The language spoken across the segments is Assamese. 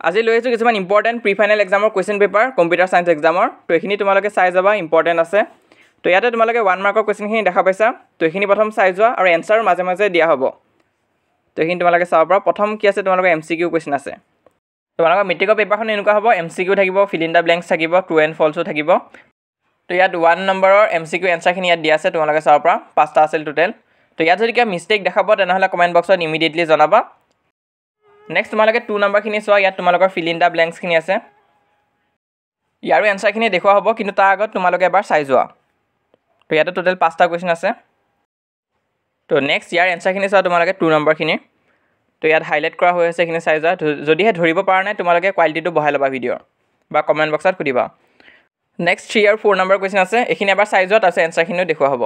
আজি লৈ আহিছোঁ কিছুমান ইম্পৰ্টেণ্ট প্ৰি ফাইনেল এক্সামৰ কুৱেশ্যন পেপাৰ কম্পিউটাৰ ছায়েন্স এক্সামৰ তো এইখিনি তোমালোকে চাই যাবা ইম্পৰ্টেণ্ট আছে তো ইয়াতে তোমালোকে 1 মাৰ্কৰ কুৱেশ্যনখিনি দেখা পাইছা তো এইখিনি প্ৰথম চাই যোৱা আৰু এনসাৰ মাজে মাজে দিয়া হ'ব তো এইখিনি তোমালোকে চাব পাৰা প্ৰথম কি আছে তোমালোকৰ এমসিকিউ কুৱেশ্যন আছে তোমালোকৰ মেট্ৰিকৰ পেপাৰখন এনেকুৱা হ'ব এমসিকিউ থাকিব ফিল ইন দা ব্লেংকছ থাকিব ট্ৰু এণ্ড ফলছো থাকিব তো ইয়াত 1 নম্বৰৰ এমসিকিউ এনসাৰখিনি ইয়াত দিয়া আছে তোমালোকে চাব পাৰা 5টা আছিল টোটেল তো ইয়াত যদি কিবা মিষ্টেক দেখা পোৱা তেনেহ'লে কমেণ্ট বক্সত ইমিডিয়েটলি জনাবা নেক্সট তোমালোকে 2 নম্বৰখিনি চোৱা ইয়াত তোমালোকৰ ফিল ইন দা ব্লেংকছখিনি আছে ইয়াৰো এনসাৰখিনি দেখুওৱা হ'ব কিন্তু তাৰ আগত তোমালোকে এবাৰ চাই যোৱা তো ইয়াতে টোটেল 5টা কুৱেশ্যন আছে তো নেক্সট ইয়াৰ এনসাৰখিনি চোৱা তোমালোকে 2 নম্বৰখিনি তো ইয়াত হাইলাইট কৰা হৈ আছে এইখিনি চাই যোৱা যদিহে ধৰিব পৰা নাই তোমালোকে কোৱালিটিটো বঢ়াই ল'বা ভিডিঅ'ৰ বা কমেণ্ট বক্সত সুধিবা নেক্সট 3 আৰু 4 নম্বৰ কুৱেশ্যন আছে এইখিনি এবাৰ চাই যোৱা তাৰপিছত এনসাৰখিনিও দেখুওৱা হ'ব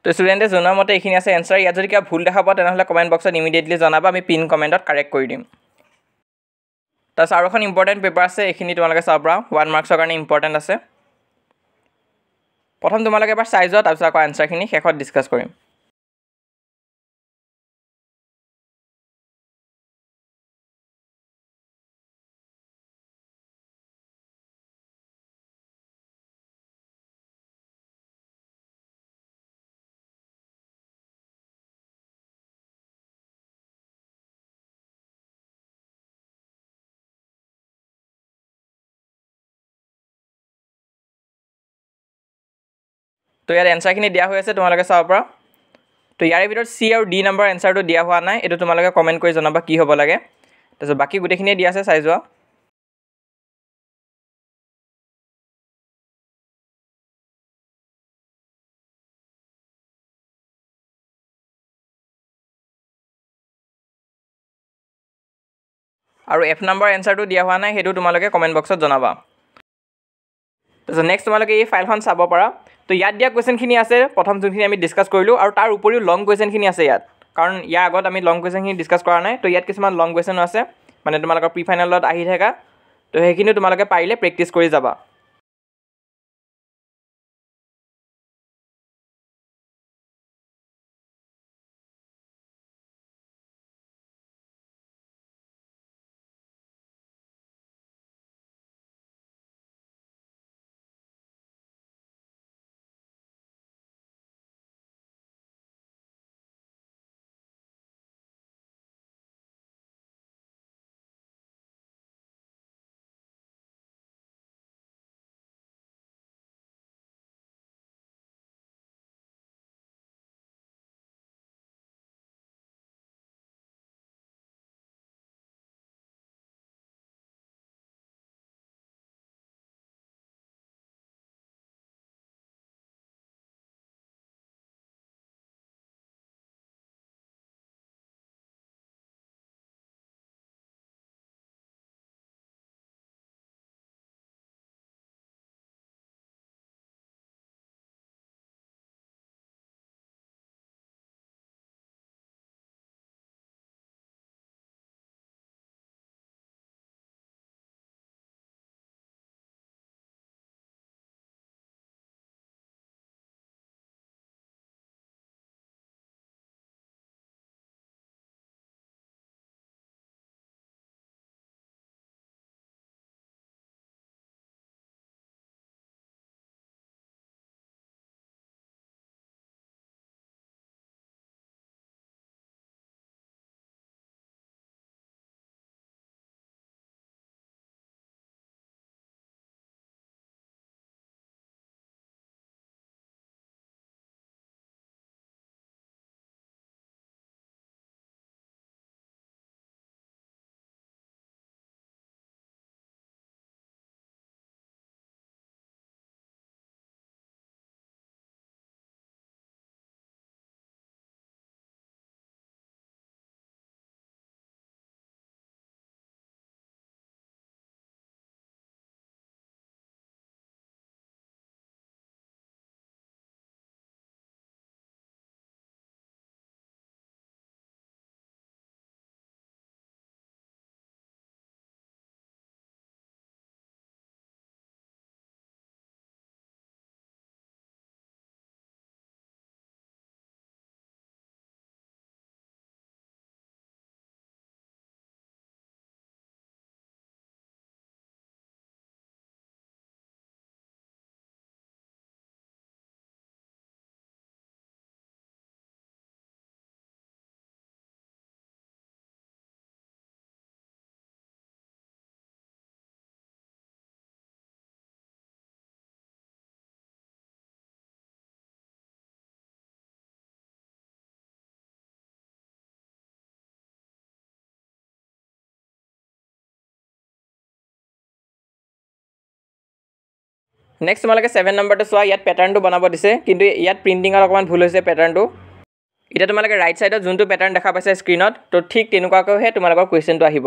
তো ষ্টুডেণ্টে জনোৱা মতে এইখিনি আছে এনসাৰ ইয়াত যদি কিবা ভুল দেখা পোৱা তেনেহ'লে কমেণ্ট বক্সত ইমিডিয়েটলি জনাবা আমি পিন কমেণ্টত কাৰেক্ট কৰি দিম তাৰপিছত আৰু এখন ইম্পৰ্টেণ্ট পেপাৰ আছে এইখিনি তোমালোকে চাব পাৰা 1 মাৰ্কছৰ কাৰণে ইম্পৰ্টেণ্ট আছে প্ৰথম তোমালোকে এবাৰ চাই যোৱা তাৰপিছত আকৌ এনসাৰখিনি শেষত ডিছকাছ কৰিম তো ইয়াত এনসাৰখিনি দিয়া হৈ আছে তোমালোকে চাব পাৰা তো ইয়াৰে ভিতৰত চি আৰু ডি নম্বৰ এনসাৰটো দিয়া হোৱা নাই এইটো তোমালোকে কমেণ্ট কৰি জনাবা কি হ'ব লাগে তাৰপিছত বাকী গোটেইখিনিয়ে দিয়া আছে চাই যোৱা আৰু এফ নম্বৰ এনসাৰটো দিয়া হোৱা নাই সেইটো তোমালোকে কমেণ্ট বক্সত জনাবা তাৰপিছত নেক্সট তোমালোকে এই ফাইলখন চাব পাৰা তো ইয়াত দিয়া কুৱেশ্যনখিনি আছে প্ৰথম যোনখিনি আমি ডিছকাছ কৰিলোঁ আৰু তাৰ উপৰিও লং কুৱেশ্যনখিনি আছে ইয়াত কাৰণ ইয়াৰ আগত আমি লং কুৱেশ্যনখিনি ডিছকাছ কৰা নাই তো ইয়াত কিছুমান লং কুৱেশ্যনো আছে মানে তোমালোকৰ প্ৰি ফাইনেলত আহি থকা তো সেইখিনিও তোমালোকে পাৰিলে প্ৰেক্টিছ কৰি যাবা নেক্সট তোমালোকে 7 নম্বৰটো চোৱা ইয়াত পেটাৰ্ণটো বনাব দিছে কিন্তু ইয়াত প্ৰিণ্টিঙত অকণমান ভুল হৈছে পেটাৰ্ণটো এতিয়া তোমালোকে ৰাইট সাইডত যোনটো পেটাৰ্ণ দেখা পাইছা স্ক্ৰীনত তো ঠিক তেনেকুৱাকৈহে তোমালোকৰ কুৱেশ্যনটো আহিব